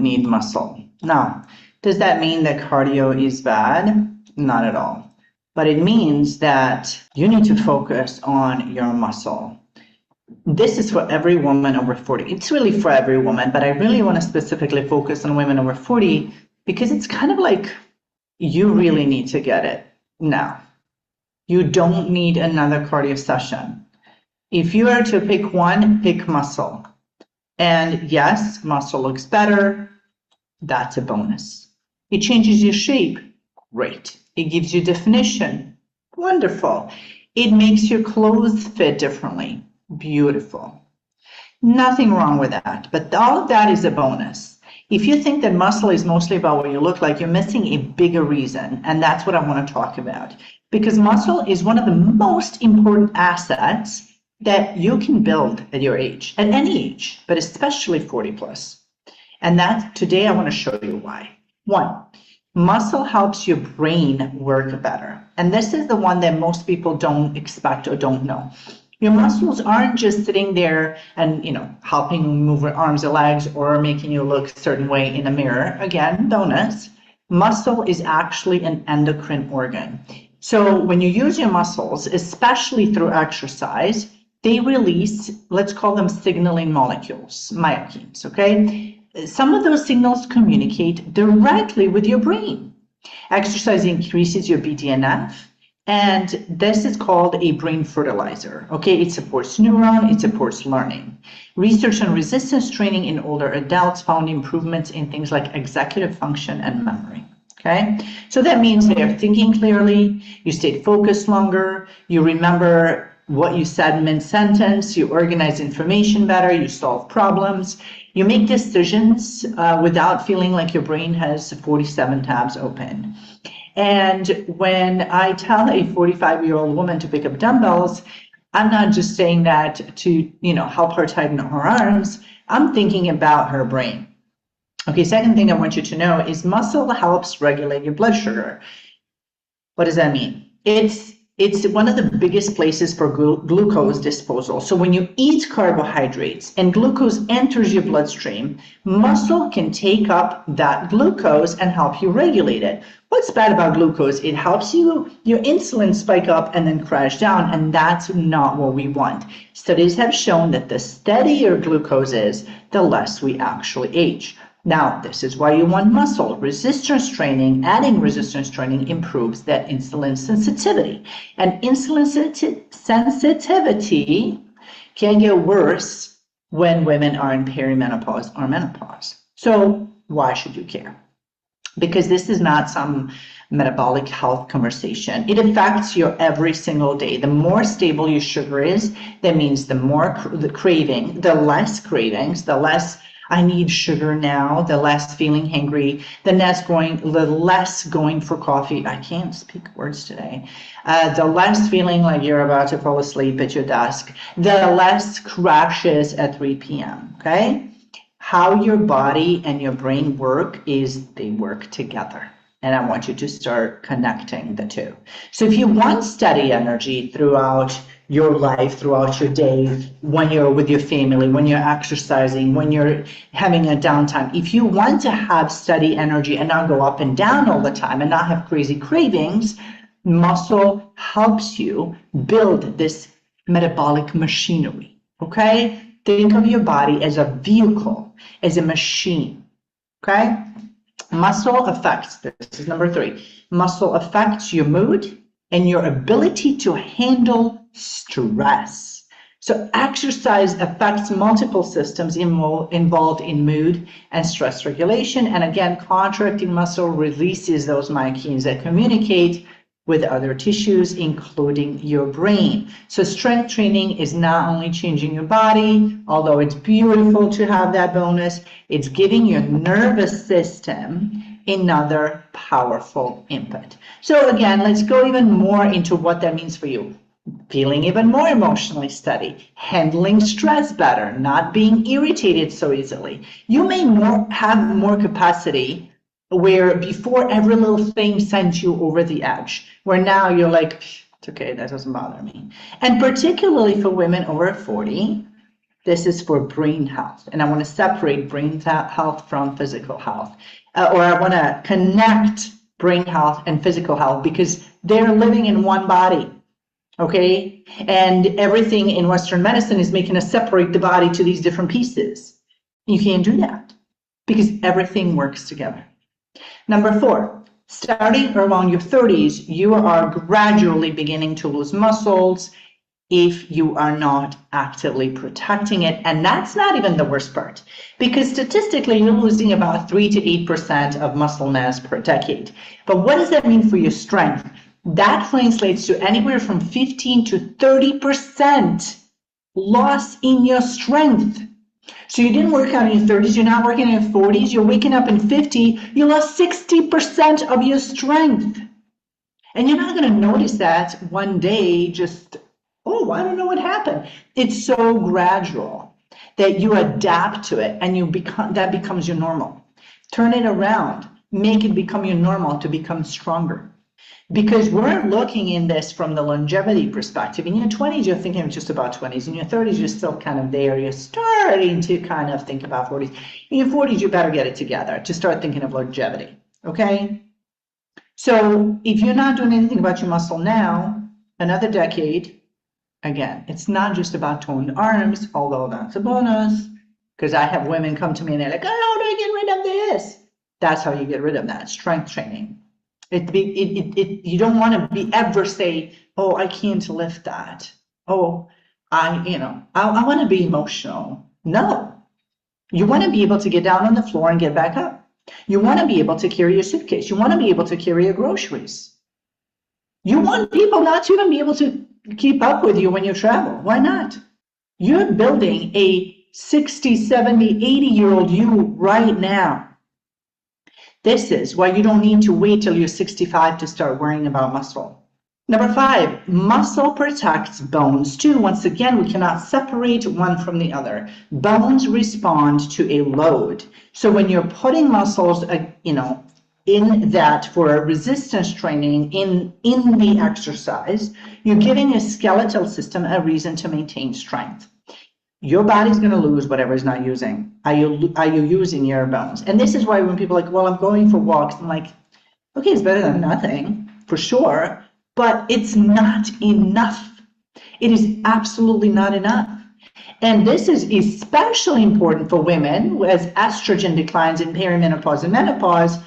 need muscle. Now, does that mean that cardio is bad? Not at all. But it means that you need to focus on your muscle. This is for every woman over 40. It's really for every woman, but I really want to specifically focus on women over 40 because it's kind of like you really need to get it now. You don't need another cardio session. If you are to pick one, pick muscle. And yes, muscle looks better. That's a bonus. It changes your shape. Great. It gives you definition. Wonderful. It makes your clothes fit differently. Beautiful. Nothing wrong with that, but all of that is a bonus. If you think that muscle is mostly about what you look like, you're missing a bigger reason, and that's what I want to talk about. Because muscle is one of the most important assets that you can build at your age, at any age, but especially 40 plus. And that today I want to show you why. One, muscle helps your brain work better. And this is the one that most people don't expect or don't know. Your muscles aren't just sitting there and, helping you move your arms or legs or making you look a certain way in a mirror. Again, bonus. Muscle is actually an endocrine organ. So when you use your muscles, especially through exercise, they release, let's call them signaling molecules, myokines, okay? Some of those signals communicate directly with your brain. Exercise increases your BDNF. And this is called a brain fertilizer, okay? It supports neuron, it supports learning. Research on resistance training in older adults found improvements in things like executive function and memory, okay? So that means they're thinking clearly, you stay focused longer, you remember what you said mid-sentence, you organize information better, you solve problems, you make decisions without feeling like your brain has 47 tabs open. And when I tell a 45-year-old woman to pick up dumbbells, I'm not just saying that to, help her tighten her arms. I'm thinking about her brain. Okay, second thing I want you to know is muscle helps regulate your blood sugar. What does that mean? It's one of the biggest places for glucose disposal. So when you eat carbohydrates and glucose enters your bloodstream, muscle can take up that glucose and help you regulate it. What's bad about glucose? It helps your insulin spike up and then crash down, and that's not what we want. Studies have shown that the steadier glucose is, the less we actually age. Now, this is why you want muscle. Resistance training, adding resistance training improves that insulin sensitivity. And insulin sensitivity can get worse when women are in perimenopause or menopause. So why should you care? Because this is not some metabolic health conversation. It affects you every single day. The more stable your sugar is, that means the more the craving, the less cravings, the less I need sugar now, the less feeling hangry, the less going for coffee. I can't speak words today. The less feeling like you're about to fall asleep at your desk, the less crashes at 3 p.m., okay? How your body and your brain work is they work together. And I want you to start connecting the two. So if you want steady energy throughout your life, throughout your day, when you're with your family, when you're exercising, when you're having a downtime, if you want to have steady energy and not go up and down all the time and not have crazy cravings, muscle helps you build this metabolic machinery, okay? Think of your body as a vehicle, as a machine, okay? Muscle affects, this is number 3, muscle affects your mood and your ability to handle stress. So exercise affects multiple systems involved in mood and stress regulation. And again, contracting muscle releases those myokines that communicate with other tissues, including your brain. So strength training is not only changing your body, although it's beautiful to have that bonus, it's giving your nervous system another powerful input. So again, let's go even more into what that means for you. Feeling even more emotionally steady, handling stress better, not being irritated so easily. You may have more capacity where before every little thing sent you over the edge, where now you're like, it's okay, that doesn't bother me. And particularly for women over 40, This is for brain health. And I want to separate brain health from physical health. Or I want to connect brain health and physical health because they're living in one body. Okay? And everything in Western medicine is making us separate the body to these different pieces. You can't do that because everything works together. Number 4, starting around your 30s, you are gradually beginning to lose muscles if you are not actively protecting it. And that's not even the worst part, because statistically, you're losing about 3 to 8% of muscle mass per decade. But what does that mean for your strength? That translates to anywhere from 15 to 30% loss in your strength. So you didn't work out in your 30s, you're not working in your 40s, you're waking up in 50, you lost 60% of your strength. And you're not going to notice that one day, just, oh, I don't know what happened. It's so gradual that you adapt to it and that becomes your normal. Turn it around, make it become your normal to become stronger. Because we're looking in this from the longevity perspective. In your 20s, you're thinking just about 20s. In your 30s, you're still kind of there. You're starting to kind of think about 40s. In your 40s, you better get it together to start thinking of longevity, okay? So if you're not doing anything about your muscle now, another decade, again, it's not just about toned arms, although that's a bonus, because I have women come to me and they're like, oh, how do I get rid of this? That's how you get rid of that, strength training. You don't want to ever say, oh, I can't lift that. Oh, I want to be emotional. No, you want to be able to get down on the floor and get back up. You want to be able to carry your suitcase. You want to be able to carry your groceries. You want people not to even be able to keep up with you when you travel. Why not? You're building a 60, 70, 80-year-old you right now. This is why you don't need to wait till you're 65 to start worrying about muscle. Number 5, muscle protects bones too. Once again, we cannot separate one from the other. Bones respond to a load. So when you're putting muscles, in that for a resistance training in the exercise, you're giving a skeletal system a reason to maintain strength. Your body's going to lose whatever it's not using. Are you using your bones? And this is why when people are like, well, I'm going for walks, I'm like, okay, it's better than nothing, for sure, but it's not enough. It is absolutely not enough. And this is especially important for women as estrogen declines in perimenopause and menopause,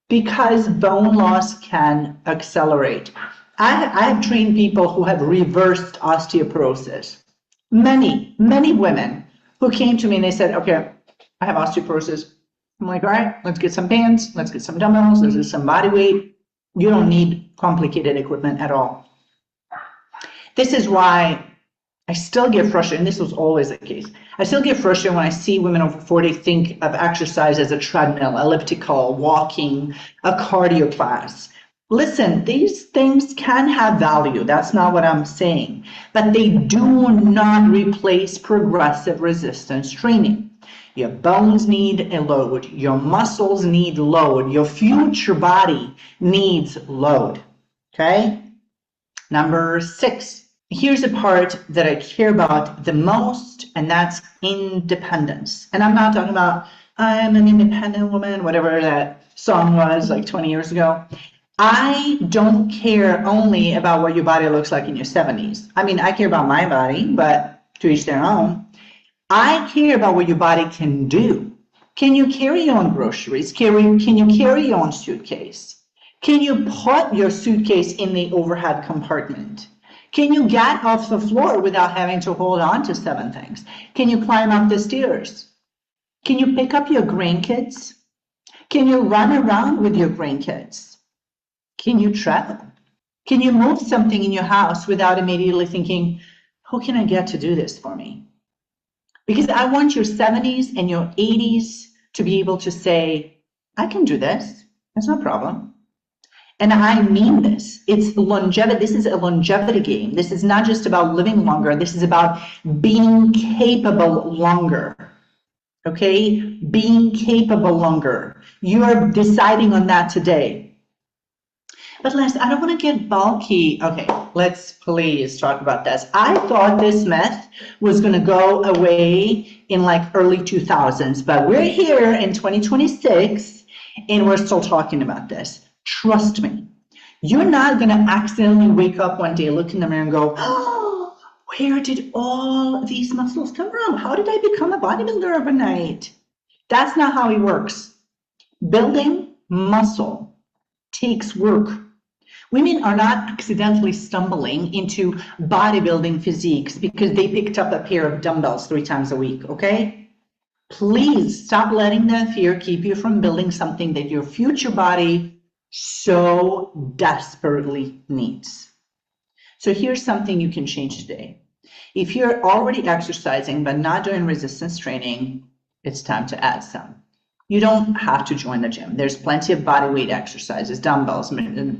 because bone loss can accelerate. I have trained people who have reversed osteoporosis. Many women who came to me and they said, okay, I have osteoporosis. I'm like, all right, let's get some bands, let's get some dumbbells, let's get some body weight. You don't need complicated equipment at all. This is why I still get frustrated, and this was always the case. I still get frustrated when I see women over 40 think of exercise as a treadmill, elliptical, walking, a cardio class. Listen, these things can have value. That's not what I'm saying. But they do not replace progressive resistance training. Your bones need a load. Your muscles need load. Your future body needs load. Okay? Number 6. Here's a part that I care about the most, and that's independence. And I'm not talking about, I'm an independent woman, whatever that song was like 20 years ago. I don't care only about what your body looks like in your 70s. I mean, I care about my body, but to each their own. I care about what your body can do. Can you carry your own groceries? Can you carry your own suitcase? Can you put your suitcase in the overhead compartment? Can you get off the floor without having to hold on to 7 things? Can you climb up the stairs? Can you pick up your grandkids? Can you run around with your grandkids? Can you travel? Can you move something in your house without immediately thinking, who can I get to do this for me? Because I want your 70s and your 80s to be able to say, I can do this. That's no problem. And I mean this. It's longevity. This is a longevity game. This is not just about living longer. This is about being capable longer. Okay? Being capable longer. You are deciding on that today. But Les, I don't want to get bulky. Okay, let's please talk about this. I thought this myth was going to go away in like early 2000s, but we're here in 2026 and we're still talking about this. Trust me, you're not going to accidentally wake up one day, look in the mirror and go, oh, where did all these muscles come from? How did I become a bodybuilder overnight? That's not how it works. Building muscle takes work. Women are not accidentally stumbling into bodybuilding physiques because they picked up a pair of dumbbells 3 times a week, okay? Please stop letting that fear keep you from building something that your future body so desperately needs. So here's something you can change today. If you're already exercising but not doing resistance training, it's time to add some. You don't have to join the gym. There's plenty of body weight exercises, dumbbells,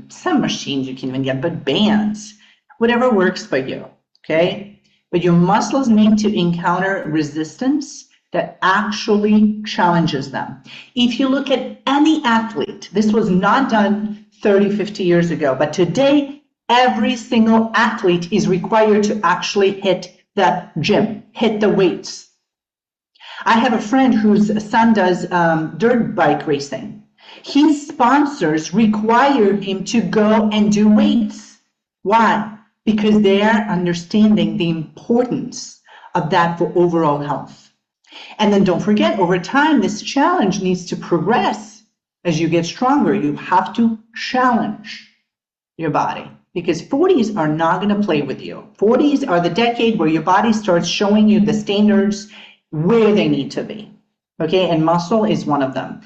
some machines you can even get, but bands, whatever works for you, okay? But your muscles need to encounter resistance that actually challenges them. If you look at any athlete, this was not done 30, 50 years ago, but today, every single athlete is required to actually hit the gym, hit the weights. I have a friend whose son does dirt bike racing. His sponsors require him to go and do weights. Why? Because they are understanding the importance of that for overall health. And then don't forget, over time, this challenge needs to progress. As you get stronger, you have to challenge your body, because 40s are not going to play with you. 40s are the decade where your body starts showing you the standards where they need to be, okay? And muscle is one of them.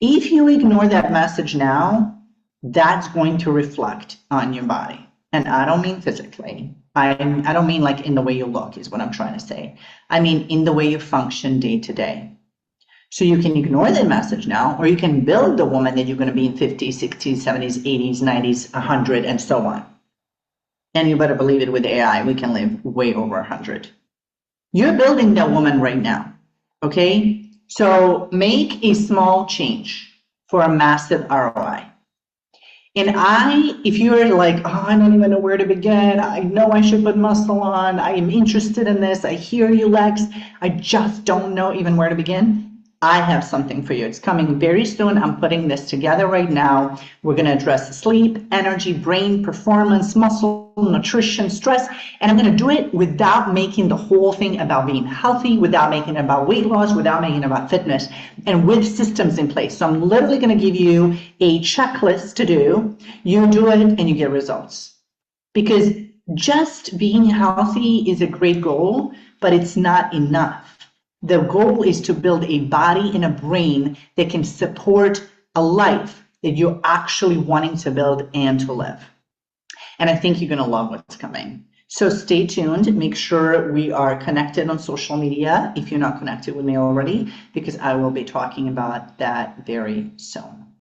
If you ignore that message now, that's going to reflect on your body. And I don't mean physically. I don't mean like in the way you look is what I'm trying to say. I mean in the way you function day to day. So you can ignore that message now, or you can build the woman that you're going to be in 50s, 60s, 70s, 80s, 90s, 100, and so on. And you better believe it, with AI, we can live way over 100. You're building that woman right now, okay? So make a small change for a massive ROI. And if you're like, oh, I don't even know where to begin. I know I should put muscle on. I am interested in this. I hear you, Lex. I just don't know even where to begin. I have something for you. It's coming very soon. I'm putting this together right now. We're going to address sleep, energy, brain, performance, muscle, nutrition, stress, and I'm going to do it without making the whole thing about being healthy, without making it about weight loss, without making it about fitness, and with systems in place. So I'm literally going to give you a checklist to do. You do it and you get results. Because just being healthy is a great goal, but it's not enough. The goal is to build a body and a brain that can support a life that you're actually wanting to build and to live. And I think you're going to love what's coming. So stay tuned. Make sure we are connected on social media if you're not connected with me already, because I will be talking about that very soon.